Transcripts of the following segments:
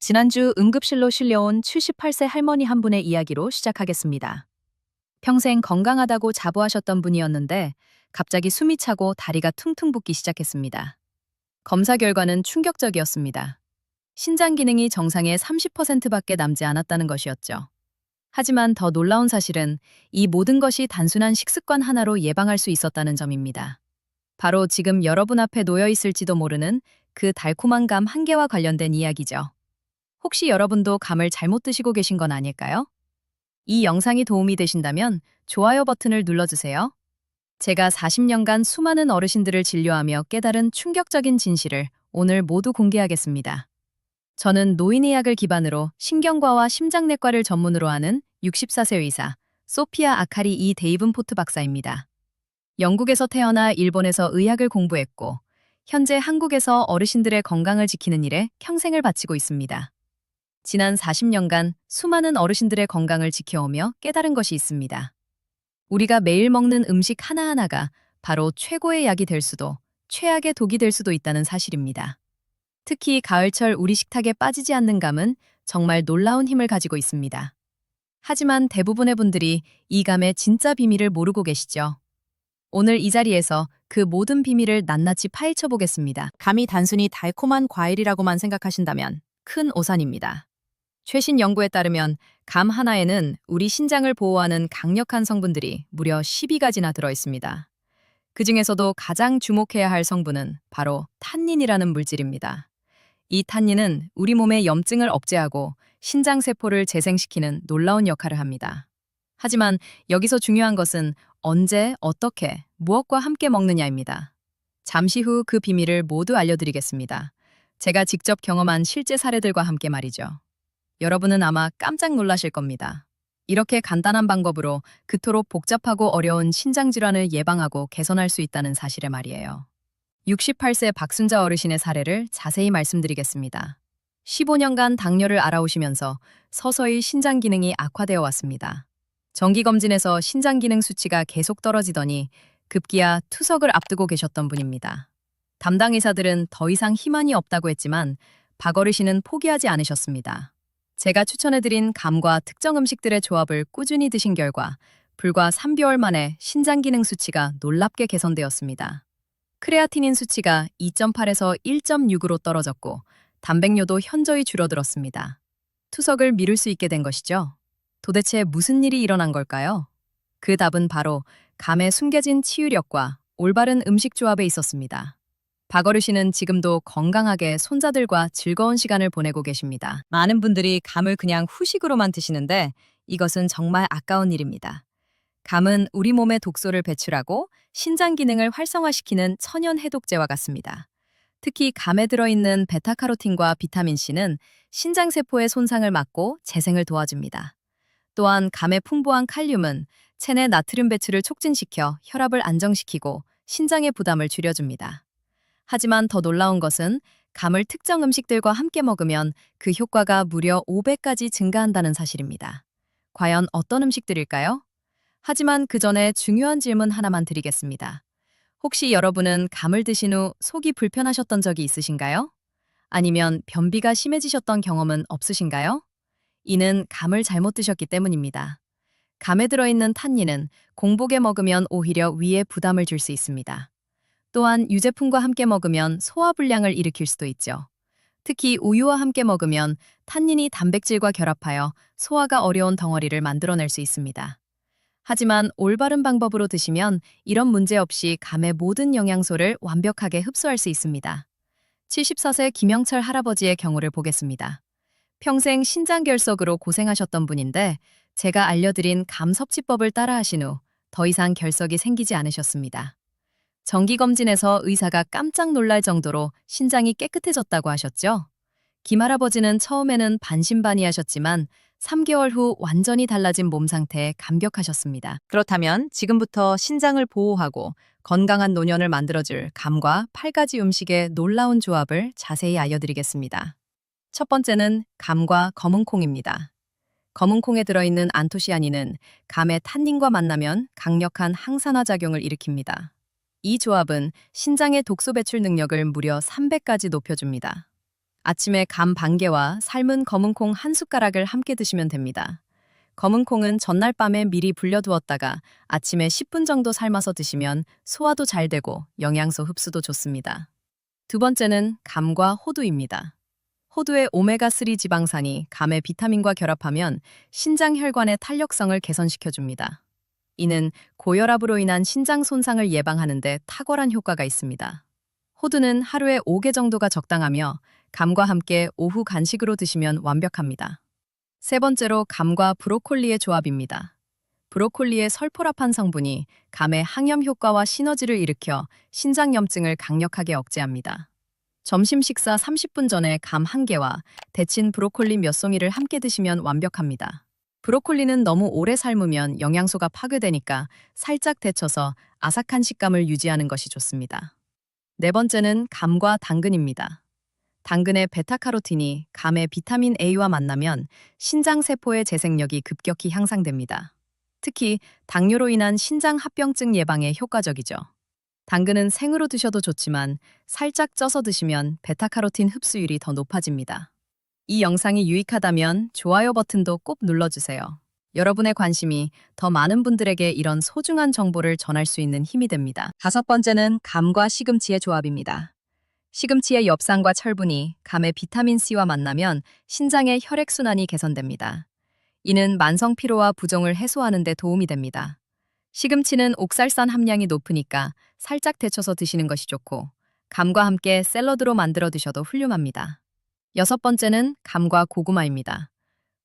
지난주 응급실로 실려온 78세 할머니 한 분의 이야기로 시작하겠습니다. 평생 건강하다고 자부하셨던 분이었는데 갑자기 숨이 차고 다리가 퉁퉁 붓기 시작했습니다. 검사 결과는 충격적이었습니다. 신장 기능이 정상의 30%밖에 남지 않았다는 것이었죠. 하지만 더 놀라운 사실은 이 모든 것이 단순한 식습관 하나로 예방할 수 있었다는 점입니다. 바로 지금 여러분 앞에 놓여 있을지도 모르는 그 달콤한 감 한 개와 관련된 이야기죠. 혹시 여러분도 감을 잘못 드시고 계신 건 아닐까요? 이 영상이 도움이 되신다면 좋아요 버튼을 눌러주세요. 제가 40년간 수많은 어르신들을 진료하며 깨달은 충격적인 진실을 오늘 모두 공개하겠습니다. 저는 노인의학을 기반으로 신경과와 심장내과를 전문으로 하는 64세 의사, 소피아 아카리 이 데이븐포트 박사입니다. 영국에서 태어나 일본에서 의학을 공부했고, 현재 한국에서 어르신들의 건강을 지키는 일에 평생을 바치고 있습니다. 지난 40년간 수많은 어르신들의 건강을 지켜오며 깨달은 것이 있습니다. 우리가 매일 먹는 음식 하나하나가 바로 최고의 약이 될 수도, 최악의 독이 될 수도 있다는 사실입니다. 특히 가을철 우리 식탁에 빠지지 않는 감은 정말 놀라운 힘을 가지고 있습니다. 하지만 대부분의 분들이 이 감의 진짜 비밀을 모르고 계시죠. 오늘 이 자리에서 그 모든 비밀을 낱낱이 파헤쳐 보겠습니다. 감이 단순히 달콤한 과일이라고만 생각하신다면 큰 오산입니다. 최신 연구에 따르면 감 하나에는 우리 신장을 보호하는 강력한 성분들이 무려 12가지나 들어있습니다. 그 중에서도 가장 주목해야 할 성분은 바로 탄닌이라는 물질입니다. 이 탄닌은 우리 몸의 염증을 억제하고 신장세포를 재생시키는 놀라운 역할을 합니다. 하지만 여기서 중요한 것은 언제, 어떻게, 무엇과 함께 먹느냐입니다. 잠시 후 그 비밀을 모두 알려드리겠습니다. 제가 직접 경험한 실제 사례들과 함께 말이죠. 여러분은 아마 깜짝 놀라실 겁니다. 이렇게 간단한 방법으로 그토록 복잡하고 어려운 신장질환을 예방하고 개선할 수 있다는 사실에 말이에요. 68세 박순자 어르신의 사례를 자세히 말씀드리겠습니다. 15년간 당뇨를 앓아오시면서 서서히 신장 기능이 악화되어 왔습니다. 정기검진에서 신장 기능 수치가 계속 떨어지더니 급기야 투석을 앞두고 계셨던 분입니다. 담당 의사들은 더 이상 희망이 없다고 했지만 박 어르신은 포기하지 않으셨습니다. 제가 추천해드린 감과 특정 음식들의 조합을 꾸준히 드신 결과 불과 3개월 만에 신장 기능 수치가 놀랍게 개선되었습니다. 크레아티닌 수치가 2.8에서 1.6으로 떨어졌고 단백뇨도 현저히 줄어들었습니다. 투석을 미룰 수 있게 된 것이죠. 도대체 무슨 일이 일어난 걸까요? 그 답은 바로 감의 숨겨진 치유력과 올바른 음식 조합에 있었습니다. 박 어르신은 지금도 건강하게 손자들과 즐거운 시간을 보내고 계십니다. 많은 분들이 감을 그냥 후식으로만 드시는데 이것은 정말 아까운 일입니다. 감은 우리 몸의 독소를 배출하고 신장 기능을 활성화시키는 천연 해독제와 같습니다. 특히 감에 들어있는 베타카로틴과 비타민C는 신장세포의 손상을 막고 재생을 도와줍니다. 또한 감에 풍부한 칼륨은 체내 나트륨 배출을 촉진시켜 혈압을 안정시키고 신장의 부담을 줄여줍니다. 하지만 더 놀라운 것은 감을 특정 음식들과 함께 먹으면 그 효과가 무려 5배까지 증가한다는 사실입니다. 과연 어떤 음식들일까요? 하지만 그 전에 중요한 질문 하나만 드리겠습니다. 혹시 여러분은 감을 드신 후 속이 불편하셨던 적이 있으신가요? 아니면 변비가 심해지셨던 경험은 없으신가요? 이는 감을 잘못 드셨기 때문입니다. 감에 들어있는 탄닌은 공복에 먹으면 오히려 위에 부담을 줄 수 있습니다. 또한 유제품과 함께 먹으면 소화불량을 일으킬 수도 있죠. 특히 우유와 함께 먹으면 탄닌이 단백질과 결합하여 소화가 어려운 덩어리를 만들어낼 수 있습니다. 하지만 올바른 방법으로 드시면 이런 문제 없이 감의 모든 영양소를 완벽하게 흡수할 수 있습니다. 74세 김영철 할아버지의 경우를 보겠습니다. 평생 신장결석으로 고생하셨던 분인데 제가 알려드린 감 섭취법을 따라하신 후 더 이상 결석이 생기지 않으셨습니다. 정기검진에서 의사가 깜짝 놀랄 정도로 신장이 깨끗해졌다고 하셨죠? 김 할아버지는 처음에는 반신반의하셨지만 3개월 후 완전히 달라진 몸 상태에 감격하셨습니다. 그렇다면 지금부터 신장을 보호하고 건강한 노년을 만들어줄 감과 8가지 음식의 놀라운 조합을 자세히 알려드리겠습니다. 첫 번째는 감과 검은콩입니다. 검은콩에 들어있는 안토시아닌은 감의 탄닌과 만나면 강력한 항산화 작용을 일으킵니다. 이 조합은 신장의 독소 배출 능력을 무려 300까지 높여줍니다. 아침에 감 반 개와 삶은 검은콩 한 숟가락을 함께 드시면 됩니다. 검은콩은 전날 밤에 미리 불려두었다가 아침에 10분 정도 삶아서 드시면 소화도 잘 되고 영양소 흡수도 좋습니다. 두 번째는 감과 호두입니다. 호두의 오메가3 지방산이 감의 비타민과 결합하면 신장 혈관의 탄력성을 개선시켜줍니다. 이는 고혈압으로 인한 신장 손상을 예방하는 데 탁월한 효과가 있습니다. 호두는 하루에 5개 정도가 적당하며 감과 함께 오후 간식으로 드시면 완벽합니다. 세 번째로 감과 브로콜리의 조합입니다. 브로콜리의 설포라판 성분이 감의 항염 효과와 시너지를 일으켜 신장염증을 강력하게 억제합니다. 점심 식사 30분 전에 감 1개와 데친 브로콜리 몇 송이를 함께 드시면 완벽합니다. 브로콜리는 너무 오래 삶으면 영양소가 파괴되니까 살짝 데쳐서 아삭한 식감을 유지하는 것이 좋습니다. 네 번째는 감과 당근입니다. 당근의 베타카로틴이 감의 비타민 A와 만나면 신장세포의 재생력이 급격히 향상됩니다. 특히 당뇨로 인한 신장 합병증 예방에 효과적이죠. 당근은 생으로 드셔도 좋지만 살짝 쪄서 드시면 베타카로틴 흡수율이 더 높아집니다. 이 영상이 유익하다면 좋아요 버튼도 꼭 눌러주세요. 여러분의 관심이 더 많은 분들에게 이런 소중한 정보를 전할 수 있는 힘이 됩니다. 다섯 번째는 감과 시금치의 조합입니다. 시금치의 엽산과 철분이 감의 비타민C와 만나면 신장의 혈액순환이 개선됩니다. 이는 만성 피로와 부종을 해소하는 데 도움이 됩니다. 시금치는 옥살산 함량이 높으니까 살짝 데쳐서 드시는 것이 좋고 감과 함께 샐러드로 만들어 드셔도 훌륭합니다. 여섯 번째는 감과 고구마입니다.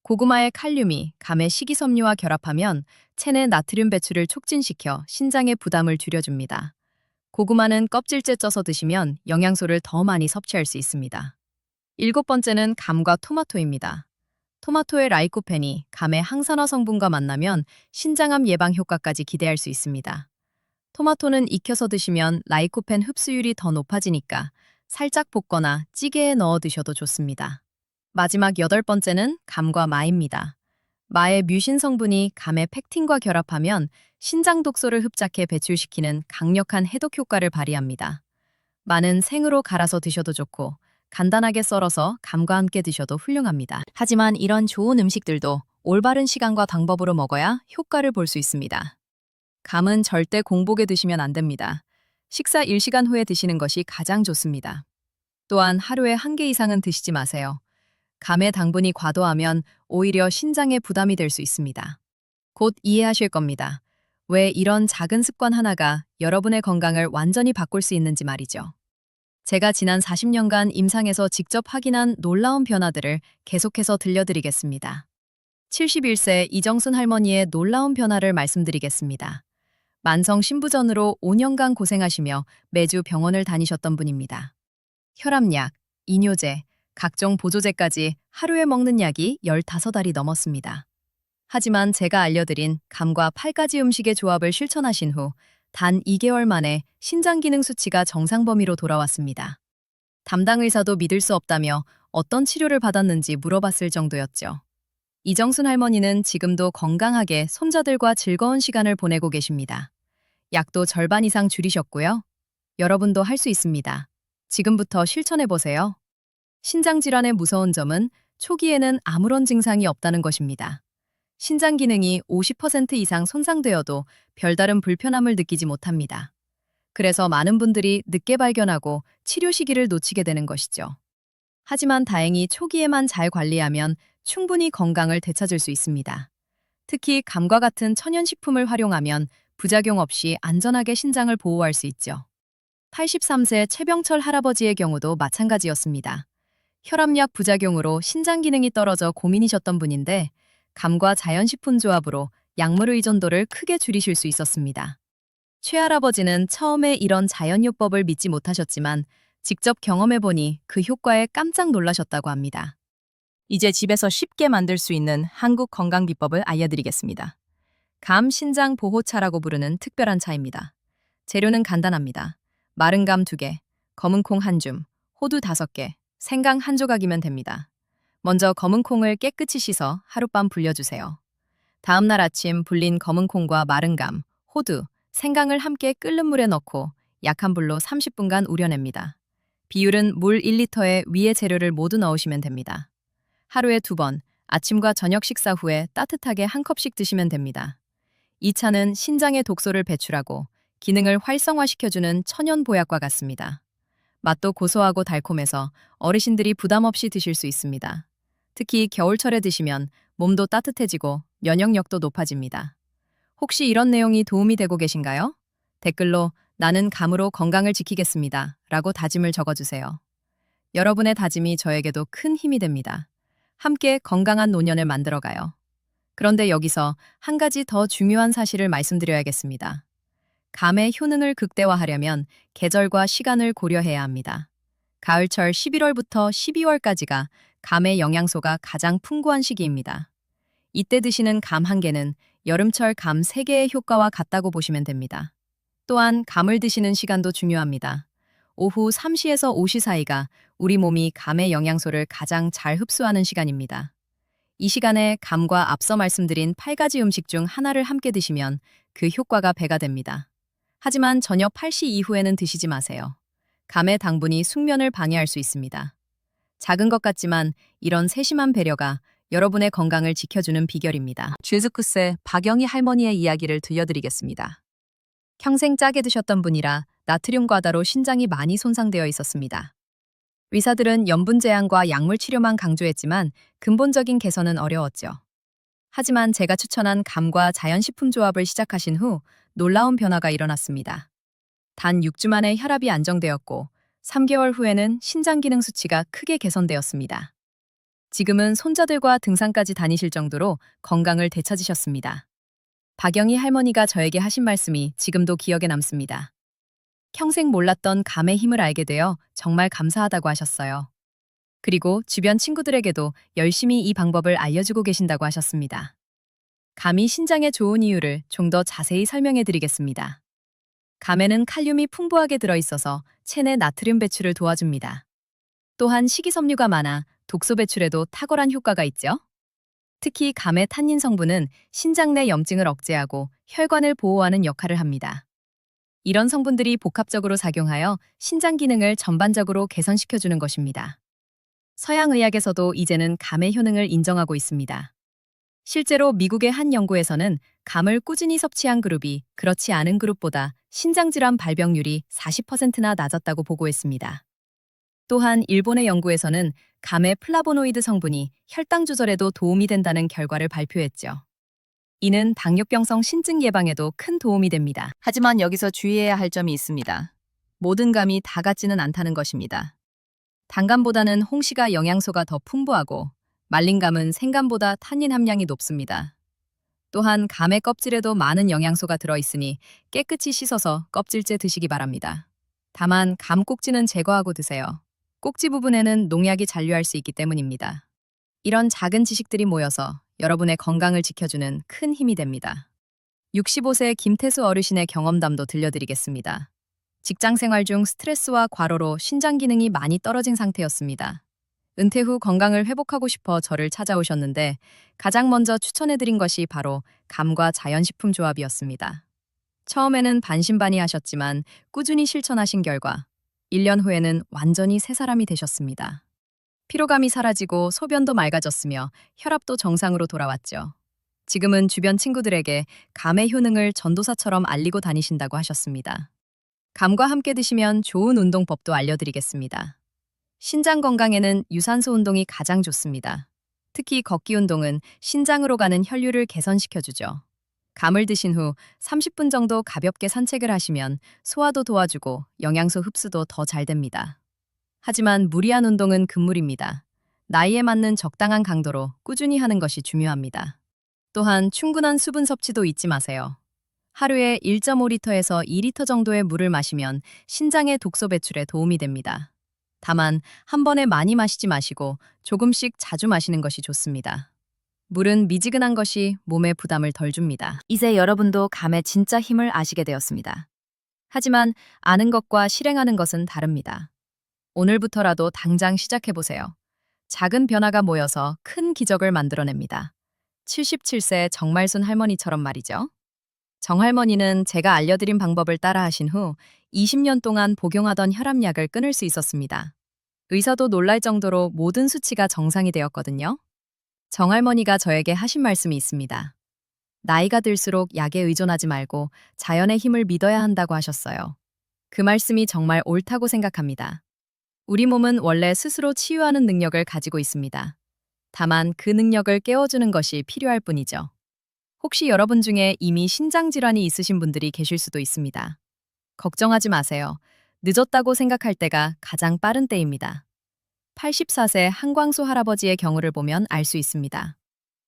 고구마의 칼륨이 감의 식이섬유와 결합하면 체내 나트륨 배출을 촉진시켜 신장의 부담을 줄여줍니다. 고구마는 껍질째 쪄서 드시면 영양소를 더 많이 섭취할 수 있습니다. 일곱 번째는 감과 토마토입니다. 토마토의 라이코펜이 감의 항산화 성분과 만나면 신장암 예방 효과까지 기대할 수 있습니다. 토마토는 익혀서 드시면 라이코펜 흡수율이 더 높아지니까 살짝 볶거나 찌개에 넣어 드셔도 좋습니다. 마지막 여덟 번째는 감과 마입니다. 마의 뮤신 성분이 감의 팩틴과 결합하면 신장 독소를 흡착해 배출시키는 강력한 해독 효과를 발휘합니다. 마는 생으로 갈아서 드셔도 좋고 간단하게 썰어서 감과 함께 드셔도 훌륭합니다. 하지만 이런 좋은 음식들도 올바른 시간과 방법으로 먹어야 효과를 볼 수 있습니다. 감은 절대 공복에 드시면 안 됩니다. 식사 1시간 후에 드시는 것이 가장 좋습니다. 또한 하루에 1개 이상은 드시지 마세요. 감의 당분이 과도하면 오히려 신장에 부담이 될 수 있습니다. 곧 이해하실 겁니다. 왜 이런 작은 습관 하나가 여러분의 건강을 완전히 바꿀 수 있는지 말이죠. 제가 지난 40년간 임상에서 직접 확인한 놀라운 변화들을 계속해서 들려드리겠습니다. 71세 이정순 할머니의 놀라운 변화를 말씀드리겠습니다. 만성 신부전으로 5년간 고생하시며 매주 병원을 다니셨던 분입니다. 혈압약, 이뇨제, 각종 보조제까지 하루에 먹는 약이 15알이 넘었습니다. 하지만 제가 알려드린 감과 8가지 음식의 조합을 실천하신 후 단 2개월 만에 신장 기능 수치가 정상 범위로 돌아왔습니다. 담당 의사도 믿을 수 없다며 어떤 치료를 받았는지 물어봤을 정도였죠. 이정순 할머니는 지금도 건강하게 손자들과 즐거운 시간을 보내고 계십니다. 약도 절반 이상 줄이셨고요. 여러분도 할 수 있습니다. 지금부터 실천해보세요. 신장질환의 무서운 점은 초기에는 아무런 증상이 없다는 것입니다. 신장 기능이 50% 이상 손상되어도 별다른 불편함을 느끼지 못합니다. 그래서 많은 분들이 늦게 발견하고 치료 시기를 놓치게 되는 것이죠. 하지만 다행히 초기에만 잘 관리하면 충분히 건강을 되찾을 수 있습니다. 특히 감과 같은 천연식품을 활용하면 부작용 없이 안전하게 신장을 보호할 수 있죠. 83세 최병철 할아버지의 경우도 마찬가지였습니다. 혈압약 부작용으로 신장 기능이 떨어져 고민이셨던 분인데 감과 자연식품 조합으로 약물 의존도를 크게 줄이실 수 있었습니다. 최할아버지는 처음에 이런 자연요법을 믿지 못하셨지만 직접 경험해보니 그 효과에 깜짝 놀라셨다고 합니다. 이제 집에서 쉽게 만들 수 있는 한국 건강 비법을 알려드리겠습니다. 감 신장 보호차라고 부르는 특별한 차입니다. 재료는 간단합니다. 마른 감 2개, 검은 콩 1줌, 호두 5개, 생강 1조각이면 됩니다. 먼저 검은 콩을 깨끗이 씻어 하룻밤 불려주세요. 다음 날 아침 불린 검은 콩과 마른 감, 호두, 생강을 함께 끓는 물에 넣고 약한 불로 30분간 우려냅니다. 비율은 물 1리터에 위의 재료를 모두 넣으시면 됩니다. 하루에 2번, 아침과 저녁 식사 후에 따뜻하게 한 컵씩 드시면 됩니다. 이 차는 신장의 독소를 배출하고 기능을 활성화시켜주는 천연 보약과 같습니다. 맛도 고소하고 달콤해서 어르신들이 부담 없이 드실 수 있습니다. 특히 겨울철에 드시면 몸도 따뜻해지고 면역력도 높아집니다. 혹시 이런 내용이 도움이 되고 계신가요? 댓글로 나는 감으로 건강을 지키겠습니다 라고 다짐을 적어주세요. 여러분의 다짐이 저에게도 큰 힘이 됩니다. 함께 건강한 노년을 만들어가요. 그런데 여기서 한 가지 더 중요한 사실을 말씀드려야겠습니다. 감의 효능을 극대화하려면 계절과 시간을 고려해야 합니다. 가을철 11월부터 12월까지가 감의 영양소가 가장 풍부한 시기입니다. 이때 드시는 감 한 개는 여름철 감 3개의 효과와 같다고 보시면 됩니다. 또한 감을 드시는 시간도 중요합니다. 오후 3시에서 5시 사이가 우리 몸이 감의 영양소를 가장 잘 흡수하는 시간입니다. 이 시간에 감과 앞서 말씀드린 8가지 음식 중 하나를 함께 드시면 그 효과가 배가 됩니다. 하지만 저녁 8시 이후에는 드시지 마세요. 감의 당분이 숙면을 방해할 수 있습니다. 작은 것 같지만 이런 세심한 배려가 여러분의 건강을 지켜주는 비결입니다. 쥐즈쿠스의 박영희 할머니의 이야기를 들려드리겠습니다. 평생 짜게 드셨던 분이라 나트륨 과다로 신장이 많이 손상되어 있었습니다. 의사들은 염분 제한과 약물 치료만 강조했지만 근본적인 개선은 어려웠죠. 하지만 제가 추천한 감과 자연식품 조합을 시작하신 후 놀라운 변화가 일어났습니다. 단 6주 만에 혈압이 안정되었고 3개월 후에는 신장 기능 수치가 크게 개선되었습니다. 지금은 손자들과 등산까지 다니실 정도로 건강을 되찾으셨습니다. 박영희 할머니가 저에게 하신 말씀이 지금도 기억에 남습니다. 평생 몰랐던 감의 힘을 알게 되어 정말 감사하다고 하셨어요. 그리고 주변 친구들에게도 열심히 이 방법을 알려주고 계신다고 하셨습니다. 감이 신장에 좋은 이유를 좀 더 자세히 설명해 드리겠습니다. 감에는 칼륨이 풍부하게 들어있어서 체내 나트륨 배출을 도와줍니다. 또한 식이섬유가 많아 독소 배출에도 탁월한 효과가 있죠. 특히 감의 탄닌 성분은 신장 내 염증을 억제하고 혈관을 보호하는 역할을 합니다. 이런 성분들이 복합적으로 작용하여 신장 기능을 전반적으로 개선시켜주는 것입니다. 서양 의학에서도 이제는 감의 효능을 인정하고 있습니다. 실제로 미국의 한 연구에서는 감을 꾸준히 섭취한 그룹이 그렇지 않은 그룹보다 신장질환 발병률이 40%나 낮았다고 보고했습니다. 또한 일본의 연구에서는 감의 플라보노이드 성분이 혈당 조절에도 도움이 된다는 결과를 발표했죠. 이는 당뇨병성 신증 예방에도 큰 도움이 됩니다. 하지만 여기서 주의해야 할 점이 있습니다. 모든 감이 다 같지는 않다는 것입니다. 단감보다는 홍시가 영양소가 더 풍부하고 말린 감은 생감보다 탄닌 함량이 높습니다. 또한 감의 껍질에도 많은 영양소가 들어있으니 깨끗이 씻어서 껍질째 드시기 바랍니다. 다만 감 꼭지는 제거하고 드세요. 꼭지 부분에는 농약이 잔류할 수 있기 때문입니다. 이런 작은 지식들이 모여서 여러분의 건강을 지켜주는 큰 힘이 됩니다. 65세 김태수 어르신의 경험담도 들려드리겠습니다. 직장 생활 중 스트레스와 과로로 신장 기능이 많이 떨어진 상태였습니다. 은퇴 후 건강을 회복하고 싶어 저를 찾아오셨는데 가장 먼저 추천해드린 것이 바로 감과 자연식품 조합이었습니다. 처음에는 반신반의하셨지만 꾸준히 실천하신 결과 1년 후에는 완전히 새 사람이 되셨습니다. 피로감이 사라지고 소변도 맑아졌으며 혈압도 정상으로 돌아왔죠. 지금은 주변 친구들에게 감의 효능을 전도사처럼 알리고 다니신다고 하셨습니다. 감과 함께 드시면 좋은 운동법도 알려드리겠습니다. 신장 건강에는 유산소 운동이 가장 좋습니다. 특히 걷기 운동은 신장으로 가는 혈류를 개선시켜주죠. 감을 드신 후 30분 정도 가볍게 산책을 하시면 소화도 도와주고 영양소 흡수도 더 잘 됩니다. 하지만 무리한 운동은 금물입니다. 나이에 맞는 적당한 강도로 꾸준히 하는 것이 중요합니다. 또한 충분한 수분 섭취도 잊지 마세요. 하루에 1.5리터에서 2리터 정도의 물을 마시면 신장의 독소 배출에 도움이 됩니다. 다만 한 번에 많이 마시지 마시고 조금씩 자주 마시는 것이 좋습니다. 물은 미지근한 것이 몸에 부담을 덜 줍니다. 이제 여러분도 감의 진짜 힘을 아시게 되었습니다. 하지만 아는 것과 실행하는 것은 다릅니다. 오늘부터라도 당장 시작해보세요. 작은 변화가 모여서 큰 기적을 만들어냅니다. 77세 정말순 할머니처럼 말이죠. 정할머니는 제가 알려드린 방법을 따라하신 후 20년 동안 복용하던 혈압약을 끊을 수 있었습니다. 의사도 놀랄 정도로 모든 수치가 정상이 되었거든요. 정할머니가 저에게 하신 말씀이 있습니다. 나이가 들수록 약에 의존하지 말고 자연의 힘을 믿어야 한다고 하셨어요. 그 말씀이 정말 옳다고 생각합니다. 우리 몸은 원래 스스로 치유하는 능력을 가지고 있습니다. 다만 그 능력을 깨워주는 것이 필요할 뿐이죠. 혹시 여러분 중에 이미 신장질환이 있으신 분들이 계실 수도 있습니다. 걱정하지 마세요. 늦었다고 생각할 때가 가장 빠른 때입니다. 84세 한광수 할아버지의 경우를 보면 알 수 있습니다.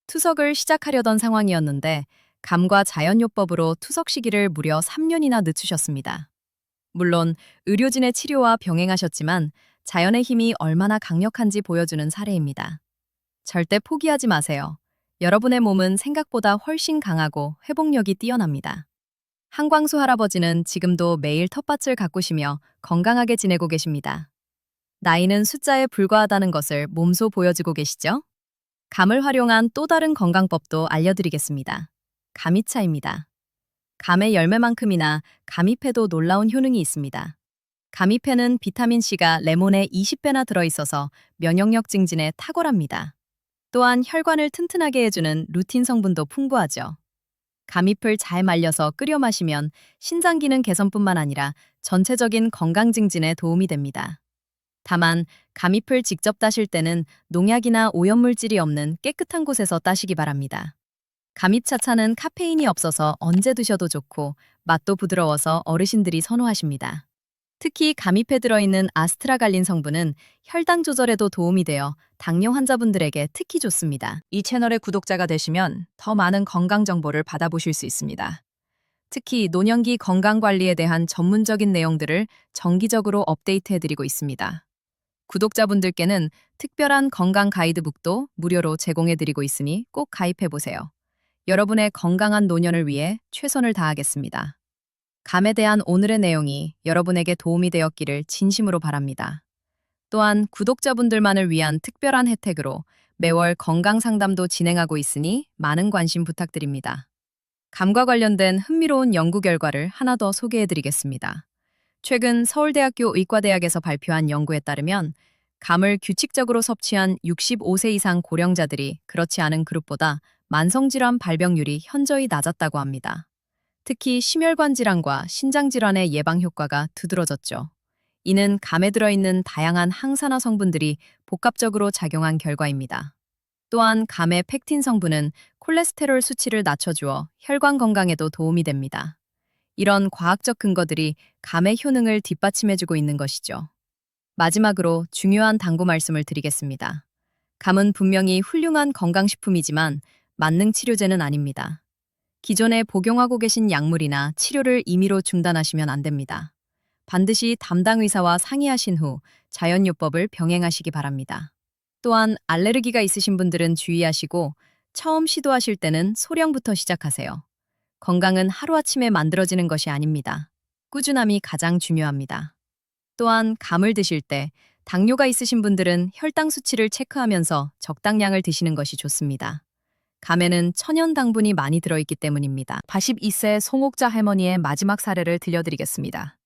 투석을 시작하려던 상황이었는데 감과 자연요법으로 투석 시기를 무려 3년이나 늦추셨습니다. 물론 의료진의 치료와 병행하셨지만 자연의 힘이 얼마나 강력한지 보여주는 사례입니다. 절대 포기하지 마세요. 여러분의 몸은 생각보다 훨씬 강하고 회복력이 뛰어납니다. 한광수 할아버지는 지금도 매일 텃밭을 가꾸시며 건강하게 지내고 계십니다. 나이는 숫자에 불과하다는 것을 몸소 보여주고 계시죠? 감을 활용한 또 다른 건강법도 알려드리겠습니다. 감이차입니다. 감의 열매만큼이나 감잎에도 놀라운 효능이 있습니다. 감잎에는 비타민C가 레몬의 20배나 들어있어서 면역력 증진에 탁월합니다. 또한 혈관을 튼튼하게 해주는 루틴 성분도 풍부하죠. 감잎을 잘 말려서 끓여 마시면 신장 기능 개선뿐만 아니라 전체적인 건강 증진에 도움이 됩니다. 다만 감잎을 직접 따실 때는 농약이나 오염물질이 없는 깨끗한 곳에서 따시기 바랍니다. 감잎차차는 카페인이 없어서 언제 드셔도 좋고 맛도 부드러워서 어르신들이 선호하십니다. 특히 감잎에 들어있는 아스트라갈린 성분은 혈당 조절에도 도움이 되어 당뇨 환자분들에게 특히 좋습니다. 이 채널의 구독자가 되시면 더 많은 건강 정보를 받아보실 수 있습니다. 특히 노년기 건강관리에 대한 전문적인 내용들을 정기적으로 업데이트해드리고 있습니다. 구독자분들께는 특별한 건강 가이드북도 무료로 제공해드리고 있으니 꼭 가입해보세요. 여러분의 건강한 노년을 위해 최선을 다하겠습니다. 감에 대한 오늘의 내용이 여러분에게 도움이 되었기를 진심으로 바랍니다. 또한 구독자분들만을 위한 특별한 혜택으로 매월 건강 상담도 진행하고 있으니 많은 관심 부탁드립니다. 감과 관련된 흥미로운 연구 결과를 하나 더 소개해드리겠습니다. 최근 서울대학교 의과대학에서 발표한 연구에 따르면 감을 규칙적으로 섭취한 65세 이상 고령자들이 그렇지 않은 그룹보다 만성질환 발병률이 현저히 낮았다고 합니다. 특히 심혈관 질환과 신장 질환의 예방 효과가 두드러졌죠. 이는 감에 들어있는 다양한 항산화 성분들이 복합적으로 작용한 결과입니다. 또한 감의 펙틴 성분은 콜레스테롤 수치를 낮춰주어 혈관 건강에도 도움이 됩니다. 이런 과학적 근거들이 감의 효능을 뒷받침해주고 있는 것이죠. 마지막으로 중요한 당부 말씀을 드리겠습니다. 감은 분명히 훌륭한 건강식품이지만 만능 치료제는 아닙니다. 기존에 복용하고 계신 약물이나 치료를 임의로 중단하시면 안 됩니다. 반드시 담당 의사와 상의하신 후 자연요법을 병행하시기 바랍니다. 또한 알레르기가 있으신 분들은 주의하시고 처음 시도하실 때는 소량부터 시작하세요. 건강은 하루아침에 만들어지는 것이 아닙니다. 꾸준함이 가장 중요합니다. 또한 감을 드실 때 당뇨가 있으신 분들은 혈당 수치를 체크하면서 적당량을 드시는 것이 좋습니다. 감에는 천연 당분이 많이 들어있기 때문입니다. 82세 송옥자 할머니의 마지막 사례를 들려드리겠습니다.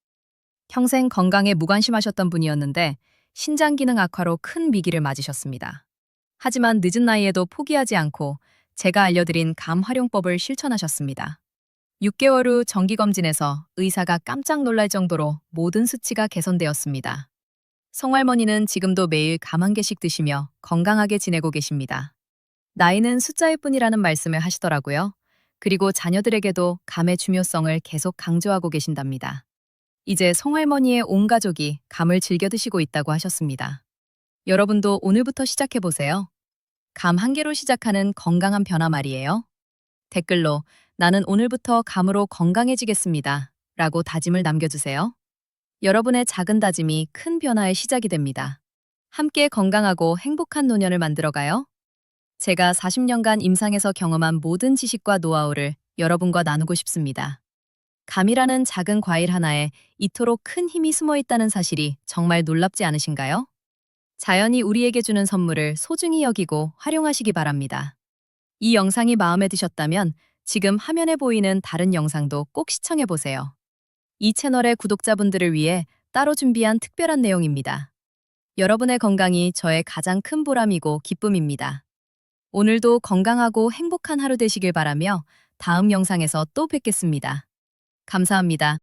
평생 건강에 무관심하셨던 분이었는데 신장 기능 악화로 큰 위기를 맞으셨습니다. 하지만 늦은 나이에도 포기하지 않고 제가 알려드린 감 활용법을 실천하셨습니다. 6개월 후 정기검진에서 의사가 깜짝 놀랄 정도로 모든 수치가 개선되었습니다. 송할머니는 지금도 매일 감 한 개씩 드시며 건강하게 지내고 계십니다. 나이는 숫자일 뿐이라는 말씀을 하시더라고요. 그리고 자녀들에게도 감의 중요성을 계속 강조하고 계신답니다. 이제 송할머니의 온 가족이 감을 즐겨 드시고 있다고 하셨습니다. 여러분도 오늘부터 시작해보세요. 감 한 개로 시작하는 건강한 변화 말이에요. 댓글로 나는 오늘부터 감으로 건강해지겠습니다. 라고 다짐을 남겨주세요. 여러분의 작은 다짐이 큰 변화의 시작이 됩니다. 함께 건강하고 행복한 노년을 만들어가요. 제가 40년간 임상에서 경험한 모든 지식과 노하우를 여러분과 나누고 싶습니다. 감이라는 작은 과일 하나에 이토록 큰 힘이 숨어 있다는 사실이 정말 놀랍지 않으신가요? 자연이 우리에게 주는 선물을 소중히 여기고 활용하시기 바랍니다. 이 영상이 마음에 드셨다면 지금 화면에 보이는 다른 영상도 꼭 시청해 보세요. 이 채널의 구독자분들을 위해 따로 준비한 특별한 내용입니다. 여러분의 건강이 저의 가장 큰 보람이고 기쁨입니다. 오늘도 건강하고 행복한 하루 되시길 바라며 다음 영상에서 또 뵙겠습니다. 감사합니다.